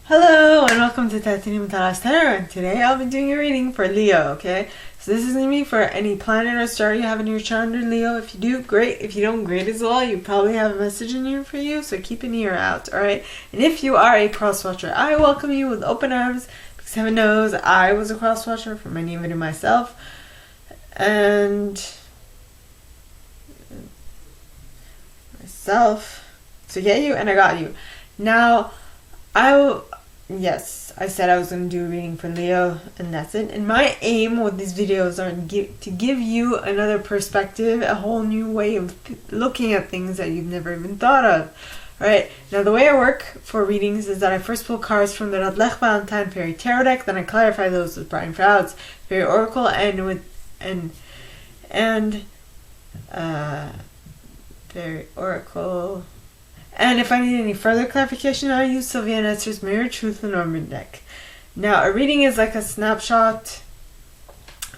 Hello and welcome to Titanium Taras Tarot, and today I'll be doing a reading for Leo, okay? So this is going to be for any planet or star you have in your chart under Leo. If you do, great. If you don't, great as well. You probably have a message in here for you, so keep an ear out, alright? And if you are a cross-watcher, I welcome you with open arms, because heaven knows I was a cross-watcher for many of it myself. So get you, and I got you. Now, yes, I said I was going to do a reading for Leo, and that's it. And my aim with these videos are to give you another perspective, a whole new way of looking at things that you've never even thought of. Alright, now the way I work for readings is that I first pull cards from the Radlech Valentine Fairy Tarot deck, then I clarify those with Brian Froud's Fairy Oracle Fairy Oracle. And if I need any further clarification, I use Sylvia Netzer's Mirror Truth Lenormand deck. Now, a reading is like a snapshot.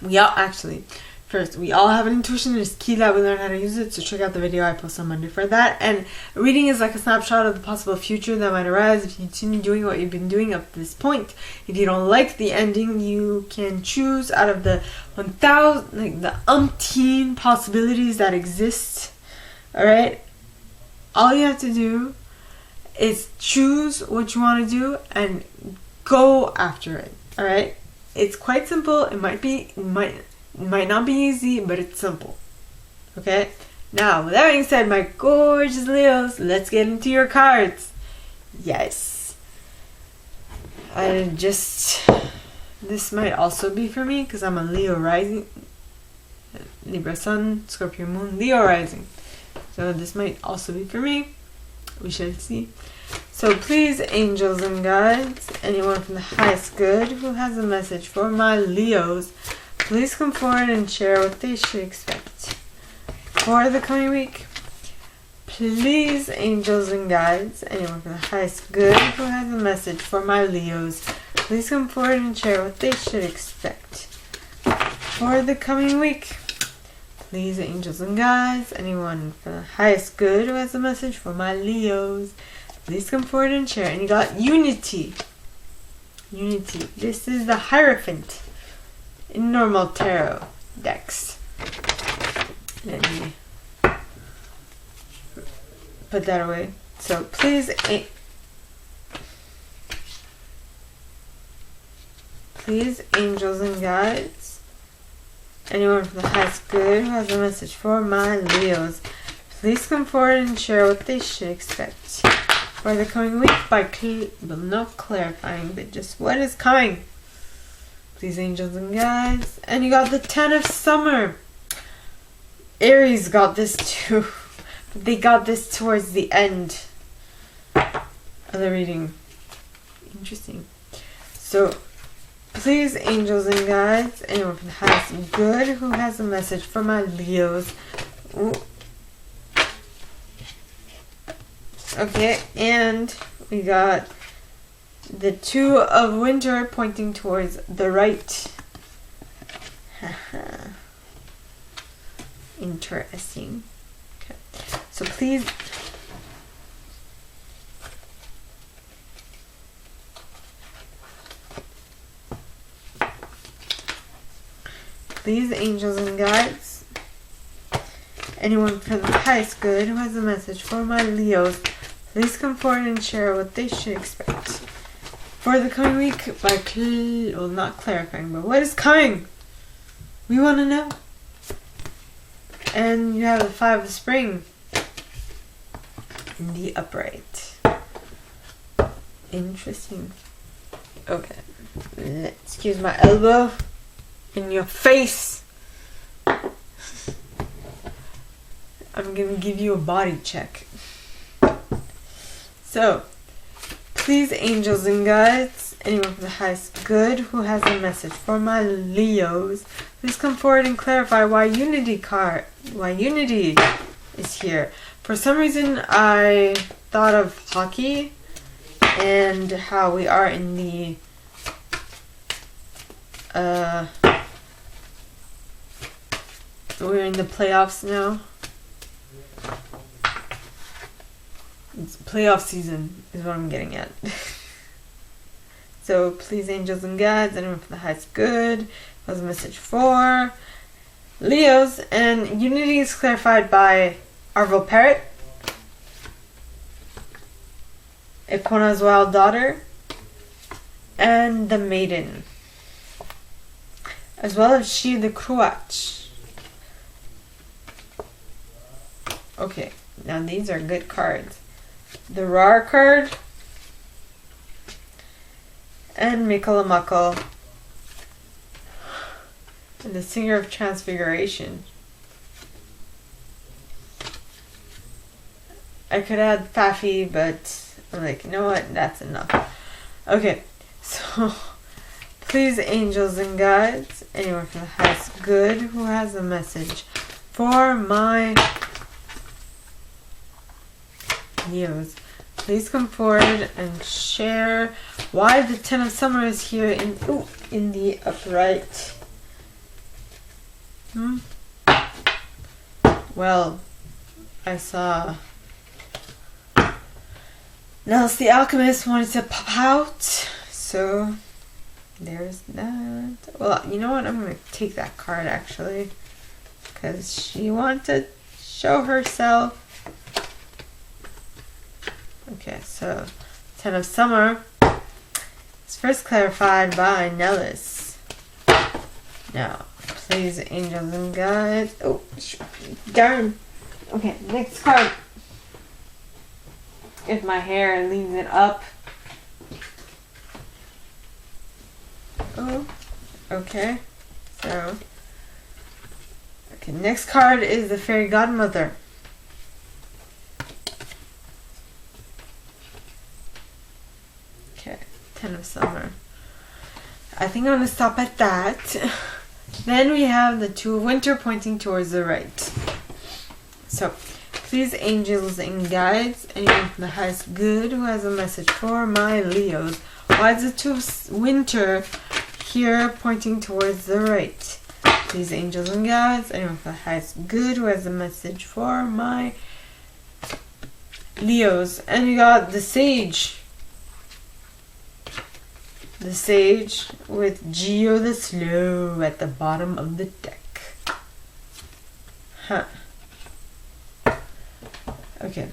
We all have an intuition. It's key that we learn how to use it. So check out the video I post on Monday for that. And a reading is like a snapshot of the possible future that might arise if you continue doing what you've been doing up to this point. If you don't like the ending, you can choose out of the 1,000, the umpteen possibilities that exist. All right. All you have to do is choose what you want to do and go after it. All right? It's quite simple. It might not be easy, but it's simple. Okay? Now, with that being said, my gorgeous Leos, let's get into your cards. Yes. This might also be for me because I'm a Leo rising, Libra Sun, Scorpio Moon, Leo rising. So this might also be for me. We shall see. So please, angels and guides, anyone from the highest good who has a message for my Leos, please come forward and share what they should expect for the coming week. Please, angels and guides, anyone from the highest good who has a message for my Leos, please come forward and share what they should expect for the coming week. Please, angels and guides, anyone for the highest good who has a message for my Leos, please come forward and share. And you got unity. Unity. This is the Hierophant in normal tarot decks. Let me put that away. So please, angels and guides, anyone from the highest good who has a message for my Leos, please come forward and share what they should expect for the coming week by not clarifying, but just what is coming. Please, angels and guides. And you got the 10 of Summer. Aries got this too, but they got this towards the end of the reading. Interesting. So, please, angels and guides, anyone from the highest good who has a message for my Leos. Ooh. Okay, and we got the 2 of Winter pointing towards the right. Interesting. Okay, so please. Please, angels and guides, anyone from the highest good who has a message for my Leos, please come forward and share what they should expect for the coming week by not clarifying, but what is coming? We want to know. And you have the 5 of Spring in the upright. Interesting. Okay. Excuse my elbow. In your face. I'm gonna give you a body check. So, please, angels and guides, anyone from the highest good who has a message for my Leos, please come forward and clarify why unity is here. For some reason, I thought of hockey and how we are in the we're in the playoffs now. It's playoff season is what I'm getting at. So please, angels and guides, anyone from the highest good, has a message for Leos. And unity is clarified by Arvel Parrot, Econa's wild daughter, and the maiden, as well as she the Cruach. Okay, now these are good cards. The Rar card and Mikalamako and the Singer of Transfiguration. I could add Fafi, but I'm like, you know what? That's enough. Okay, so please, angels and guides, anyone from the highest good who has a message for my Leos, please come forward and share why the Ten of Summer is here in the upright. Well, I saw Nellis the Alchemist wanted to pop out, so there's that. Well, you know what? I'm going to take that card actually, because she wants to show herself. Okay, so Ten of Summer is first clarified by Nellis. Now, please, angels and guides. Oh, darn. Okay, next card. If my hair leaves it up. Oh, okay. So, okay, next card is the Fairy Godmother. Okay, Ten of Summer. I think I'm going to stop at that. Then we have the Two of Winter pointing towards the right. So, please, angels and guides, anyone from the highest good who has a message for my Leos. Why is the Two of Winter here pointing towards the right? Please, angels and guides, anyone from the highest good who has a message for my Leos. And you got the Sage. The Sage with Geo the Slow at the bottom of the deck. Huh. Okay.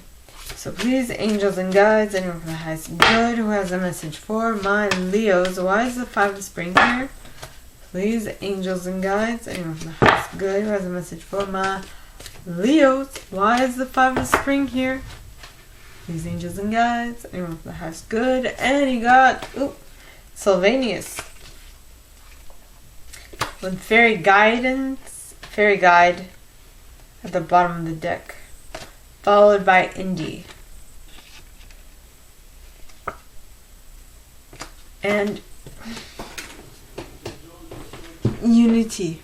So please, angels and guides, anyone from the highest good who has a message for my Leos. Why is the Five of Spring here? Please, angels and guides, anyone from the highest good who has a message for my Leos. Why is the Five of Spring here? Please, angels and guides, anyone from the highest good. And you got, Sylvanus with Fairy Guide at the bottom of the deck, followed by Indy and Unity.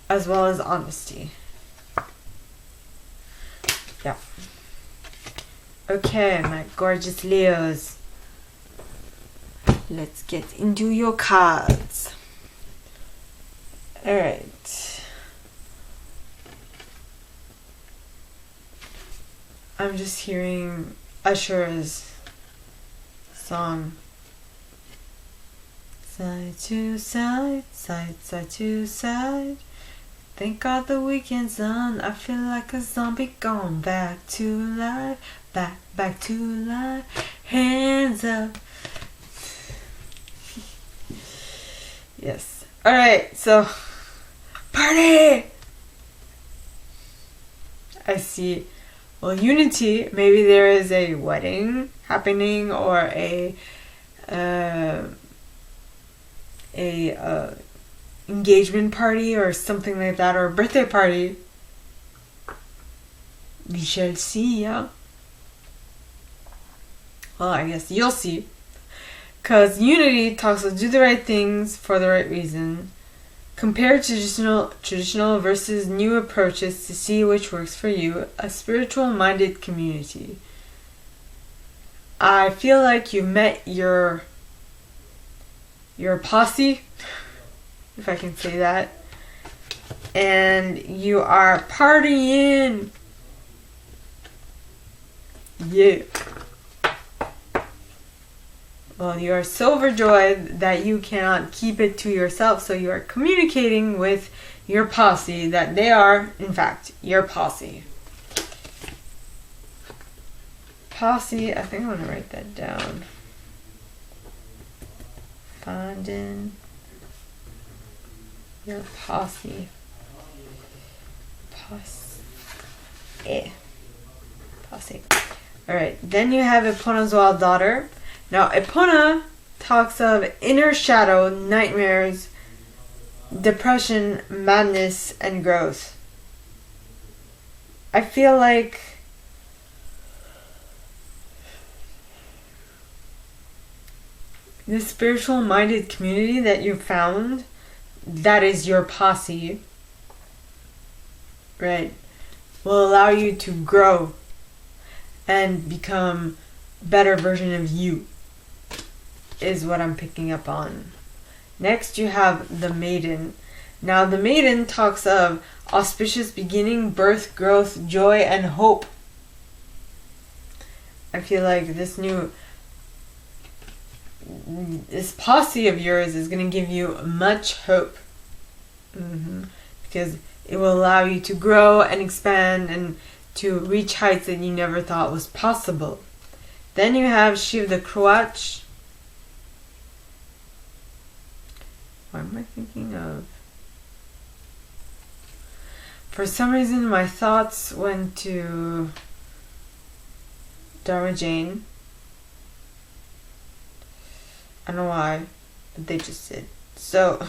As well as Honesty. Yeah. Okay, my gorgeous Leos. Let's get into your cards. Alright. I'm just hearing Usher's song. Side to side, side to side. Thank God the weekend's done. I feel like a zombie gone back to life. Back to life. Hands up. Yes. Alright, so party! I see. Well, Unity, maybe there is a wedding happening or a engagement party or something like that, or a birthday party. We shall see, yeah? Well, I guess you'll see. Because Unity talks of do the right things for the right reason. Compare traditional versus new approaches to see which works for you. A spiritual-minded community. I feel like you met your posse, if I can say that, and you are partying. Yeah. Well, you are so overjoyed that you cannot keep it to yourself, so you are communicating with your posse that they are, in fact, your posse. Posse, I think I'm going to write that down. Finding your posse. Posse. Posse. Alright, then you have Epona's wild daughter. Now, Epona talks of inner shadow, nightmares, depression, madness, and growth. I feel like the spiritual minded community that you found, that is your posse, right, will allow you to grow and become a better version of you, is what I'm picking up on. Next, you have the maiden. Now, the maiden talks of auspicious beginning, birth, growth, joy, and hope. I feel like this posse of yours is going to give you much hope. Because it will allow you to grow and expand and to reach heights that you never thought was possible. Then you have Shiv the Kruach. What am I thinking of? For some reason, my thoughts went to Dharma Jane. I don't know why, but they just did. So,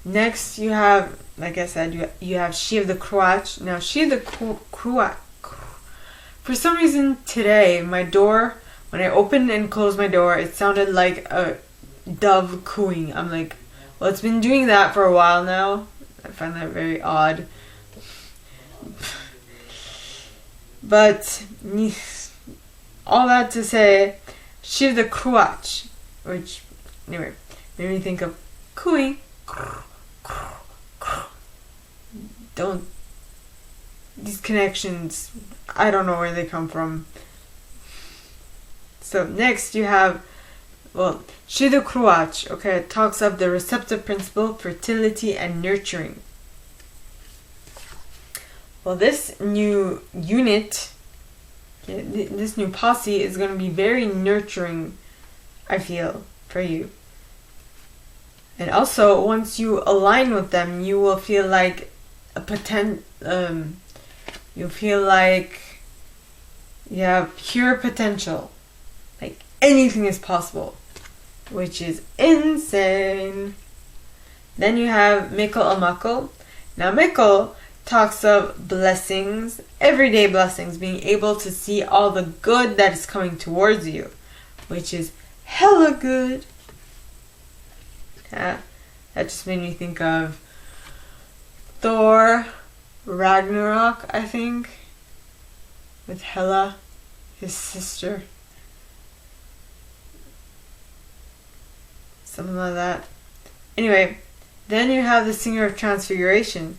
next you have, like I said, you have Shiv the Kruach. Now, Shiv the Kruach. For some reason today, my door, when I opened and closed my door, it sounded like a dove cooing. I'm like, well, it's been doing that for a while now. I find that very odd. But all that to say, Shiv the Kruach, which anyway made me think of cooing. These connections, I don't know where they come from. So next you have, well, Shiv the Kruach, okay, it talks of the receptive principle, fertility, and nurturing. Well, this new unit, this new posse is going to be very nurturing, I feel, for you. And also, once you align with them, you will feel like you'll feel like you have pure potential. Like anything is possible, which is insane. Then you have Mikkel Amakkel. Now, Mikkel talks of blessings, everyday blessings, being able to see all the good that is coming towards you, which is hella good. Yeah, that just made me think of Thor Ragnarok, I think, with Hela, his sister. Something like that. Anyway, then you have the Singer of Transfiguration,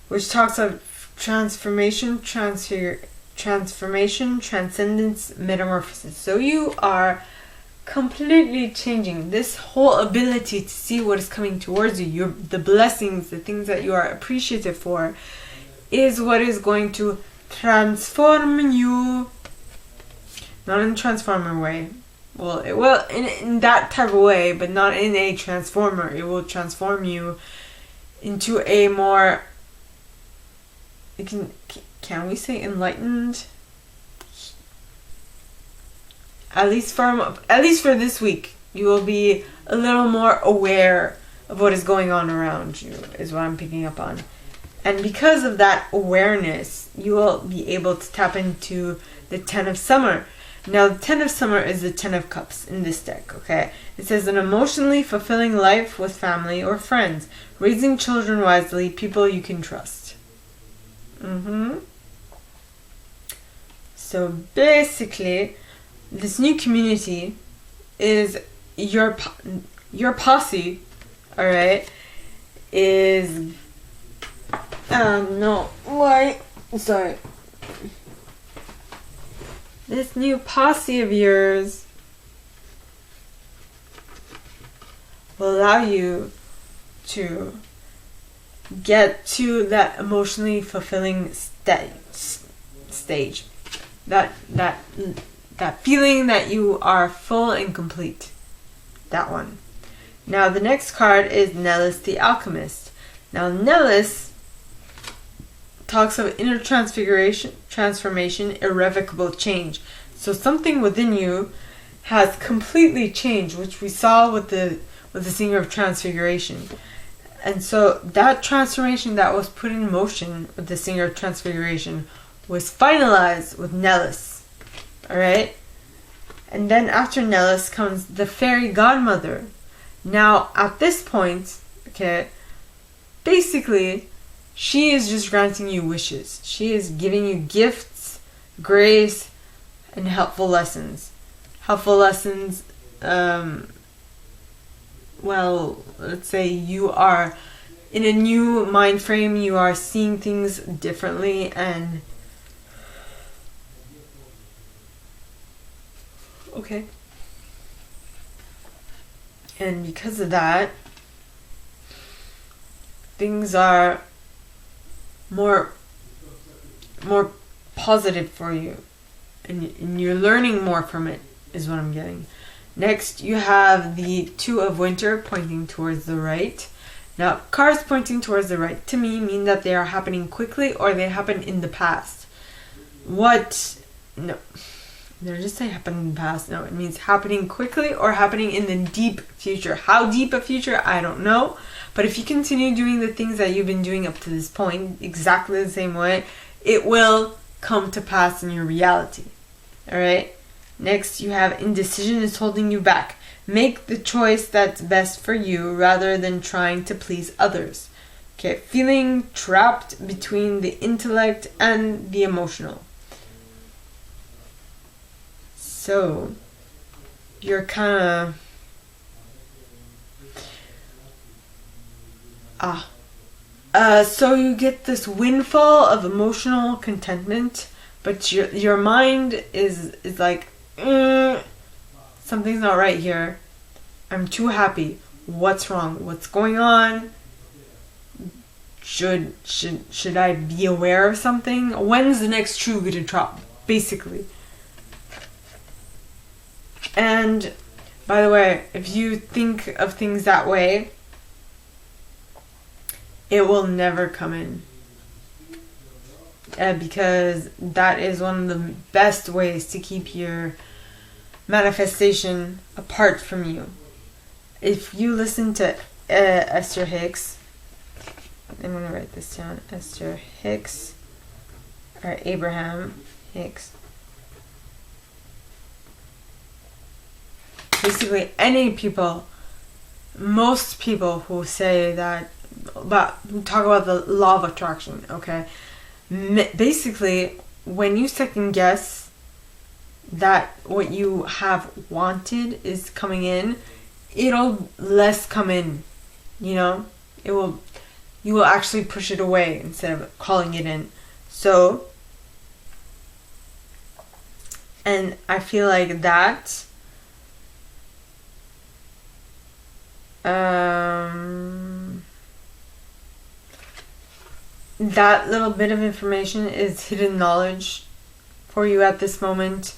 which talks of transformation, transcendence, metamorphosis. So you are completely changing. This whole ability to see what is coming towards you, the blessings, the things that you are appreciative for, is what is going to transform you. Not in a transformer way. Well, it will in that type of way, but not in a transformer. It will transform you into a more, can we say enlightened? At least for this week, you will be a little more aware of what is going on around you, is what I'm picking up on. And because of that awareness, you will be able to tap into the 10 of Summer. Now, the 10 of Summer is the 10 of Cups in this deck, okay? It says an emotionally fulfilling life with family or friends, raising children wisely, people you can trust. So basically, this new community is your posse, all right? Is no, why? Sorry, this new posse of yours will allow you to get to that emotionally fulfilling stage. That feeling that you are full and complete. That one. Now the next card is Nellis the Alchemist. Now Nellis talks of inner transformation, irrevocable change. So something within you has completely changed, which we saw with the Singer of Transfiguration. And so that transformation that was put in motion with the Singer of Transfiguration was finalized with Nellis. Alright? And then after Nellis comes the fairy godmother. Now, at this point, okay, basically, she is just granting you wishes. She is giving you gifts, grace, and helpful lessons. Helpful lessons, well, let's say you are in a new mind frame, you are seeing things differently, and okay. And because of that, things are more positive for you, and you're learning more from it, is what I'm getting. Next, you have the Two of Winter pointing towards the right. Now, cards pointing towards the right to me mean that they are happening quickly or they happen in the past. No. They're just saying happen in the past. No, it means happening quickly or happening in the deep future. How deep a future, I don't know. But if you continue doing the things that you've been doing up to this point, exactly the same way, it will come to pass in your reality. Alright? Next, you have indecision is holding you back. Make the choice that's best for you rather than trying to please others. Okay, feeling trapped between the intellect and the emotional. So, you're kind of... so you get this windfall of emotional contentment, but your mind is like, something's not right here. I'm too happy. What's wrong? What's going on? Should I be aware of something? When's the next shoe gonna drop? Basically. And by the way, if you think of things that way, it will never come in. Because that is one of the best ways to keep your manifestation apart from you. If you listen to Esther Hicks, I'm going to write this down, Esther Hicks, or Abraham Hicks. Basically, most people who say that, who talk about the law of attraction, okay? Basically, when you second guess that what you have wanted is coming in, it'll less come in, you know? You will actually push it away instead of calling it in. So, and I feel like that that little bit of information is hidden knowledge for you at this moment.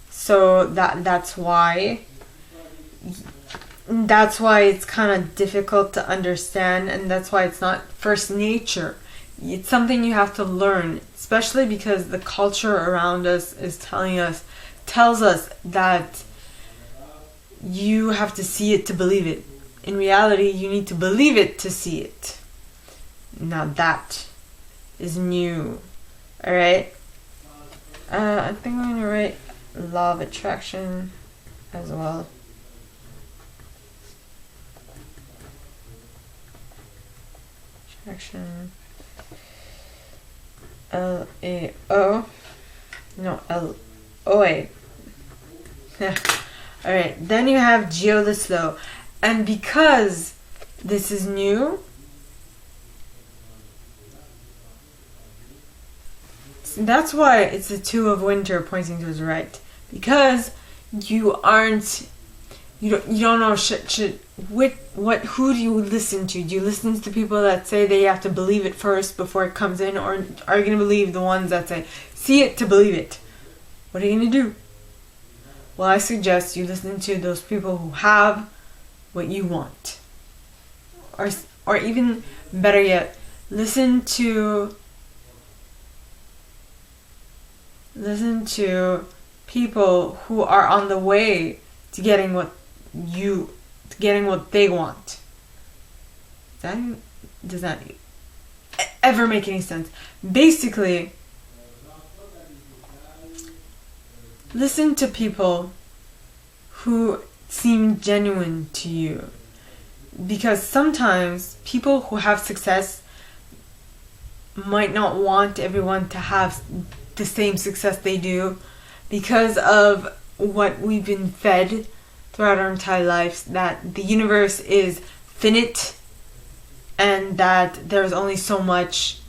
So that's why it's kind of difficult to understand, and that's why it's not first nature. It's something you have to learn, especially because the culture around us tells us that you have to see it to believe it. In reality, you need to believe it to see it. Now that is new. Alright? I think I'm going to write law of attraction as well. Attraction. L-A-O. No, L-O-A. Alright, then you have Geo the Slow. And because this is new, That's why it's the Two of Winter pointing towards the right. Because you don't know who do you listen to? Do you listen to the people that say they have to believe it first before it comes in, or are you going to believe the ones that say see it to believe it? What are you going to do? Well, I suggest you listen to those people who have what you want, or even better yet, listen to people who are on the way to getting what they want. Does that ever make any sense? Basically, listen to people who seem genuine to you. Because sometimes people who have success might not want everyone to have the same success they do, because of what we've been fed throughout our entire lives, that the universe is finite and that there's only so much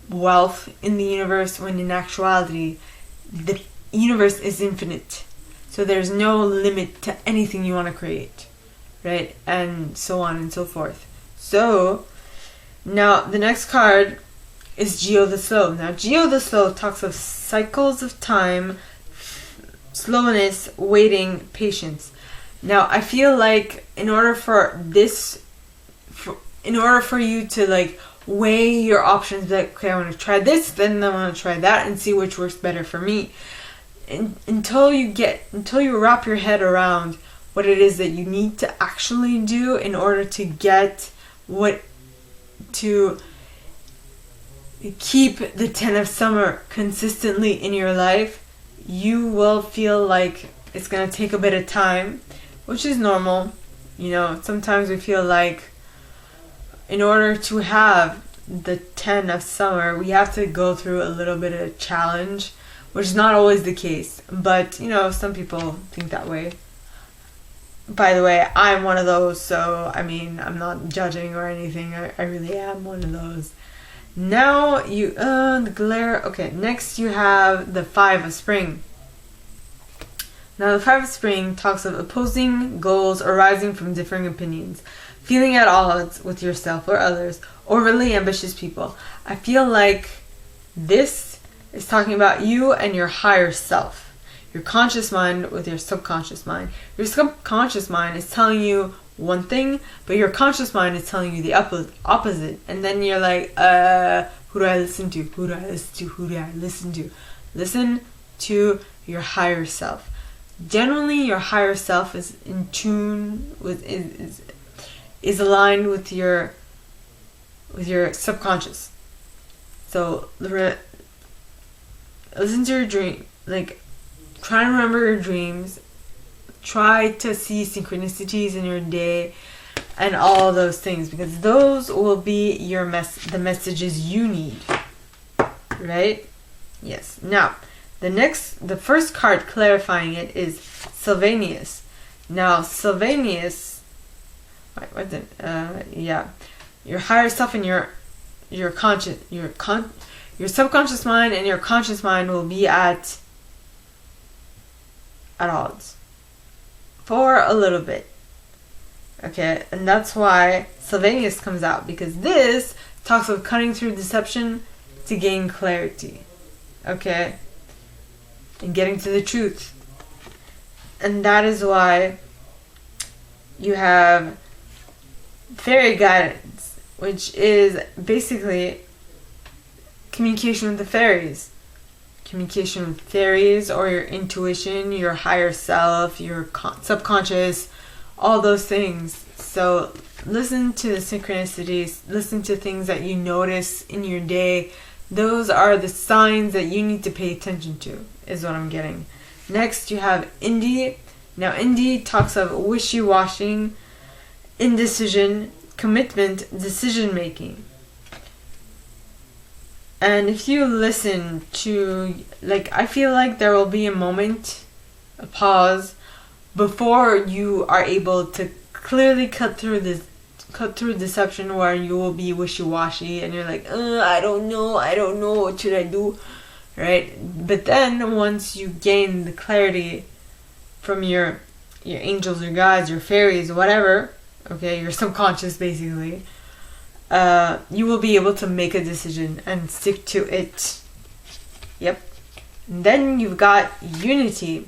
wealth in the universe, when in actuality the universe is infinite. So there's no limit to anything you want to create, right? And so on and so forth. So now the next card is Geo the Slow. Now Geo the Slow talks of cycles of time, slowness, waiting, patience. Now I feel like in order for you to like weigh your options, like, okay, I want to try this, then I want to try that, and see which works better for me. Until you wrap your head around what it is that you need to actually do in order to get to keep the 10 of summer consistently in your life, you will feel like it's going to take a bit of time, which is normal. You know, sometimes we feel like in order to have the 10 of summer, we have to go through a little bit of a challenge, which is not always the case. But, you know, some people think that way. By the way, I'm one of those, so, I mean, I'm not judging or anything. I really am one of those. Now, the glare. Okay, next you have the 5 of Spring. Now, the 5 of Spring talks of opposing goals arising from differing opinions, feeling at odds with yourself or others, overly ambitious people. I feel like this is talking about you and your higher self. Your conscious mind with your subconscious mind. Your subconscious mind is telling you one thing, but your conscious mind is telling you the opposite. And then you're like, who do I listen to? Who do I listen to? Who do I listen to? Listen to your higher self. Generally, your higher self is in tune with, is aligned with your subconscious. So listen to your dream. Like, try and remember your dreams. Try to see synchronicities in your day and all those things, because those will be the messages you need. Right? Yes. Now, the first card clarifying it is Sylvanus. Now, Sylvanus, your higher self and your subconscious mind and your conscious mind will be at odds for a little bit. Okay, and that's why Sylvanus comes out, because this talks of cutting through deception to gain clarity. Okay, and getting to the truth. And that is why you have fairy guidance, which is basically communication with the fairies. Communication with fairies, or your intuition, your higher self, your subconscious, all those things. So listen to the synchronicities, listen to things that you notice in your day. Those are the signs that you need to pay attention to, is what I'm getting. Next, you have Indy. Now, Indy talks of wishy-washing, indecision, commitment, decision-making. And if you listen to, like, I feel like there will be a moment, a pause, before you are able to clearly cut through deception, where you will be wishy-washy and you're like, I don't know, what should I do? right? But then once you gain the clarity from your angels, your guides, your fairies, whatever, okay, your subconscious basically, you will be able to make a decision and stick to it. Yep. And then you've got unity.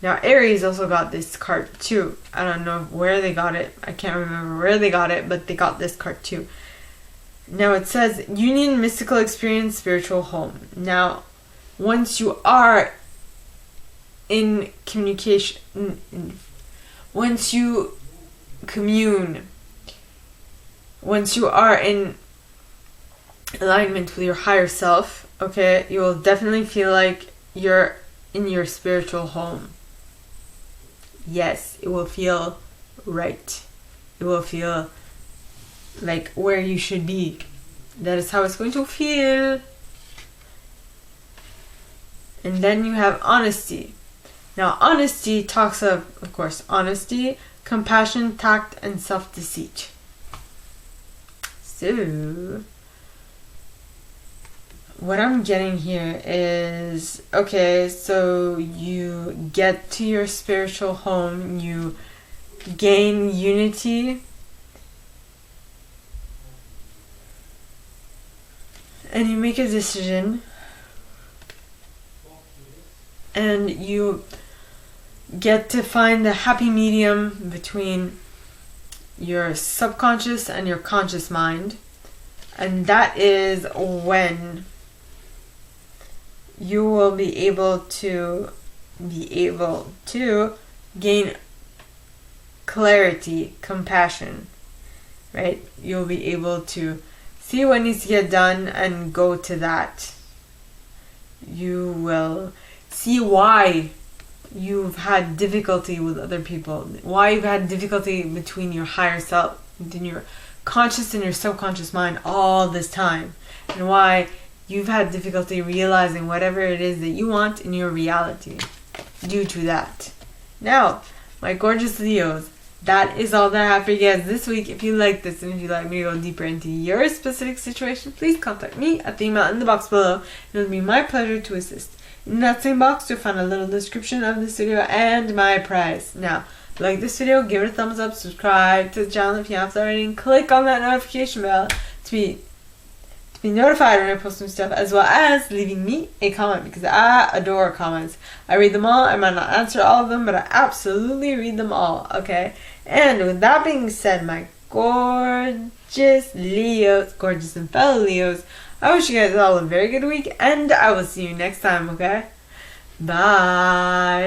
Now Aries also got this card too. I don't know where they got it. I can't remember where they got it, but they got this card too. Now it says union, mystical experience, spiritual home. Now, once you are in communication, once you commune, once you are in alignment with your higher self, okay, you will definitely feel like you're in your spiritual home. Yes, it will feel right. It will feel like where you should be. That is how it's going to feel. And then you have honesty. Now, honesty talks of course, honesty, compassion, tact, and self-deceit. So, what I'm getting here is, okay, so you get to your spiritual home, you gain unity, and you make a decision, and you get to find the happy medium between your subconscious and your conscious mind. And that is when you will be able to gain clarity, compassion, right? You'll be able to see what needs to get done and go to that. You will see why you've had difficulty with other people, why you've had difficulty between your higher self, between your conscious and your subconscious mind all this time, and why you've had difficulty realizing whatever it is that you want in your reality due to that. Now, my gorgeous Leos, that is all that I have for you guys this week. If you like this and if you'd like me to go deeper into your specific situation, please contact me at the email in the box below. It'll be my pleasure to assist. In that same box, you'll find a little description of this video and my price. Now, like this video, give it a thumbs up, subscribe to the channel if you haven't already, and click on that notification bell to be notified when I post new stuff, as well as leaving me a comment, because I adore comments. I read them all. I might not answer all of them, but I absolutely read them all, okay? And with that being said, my gorgeous Leos, gorgeous and fellow Leos, I wish you guys all a very good week, and I will see you next time, okay? Bye!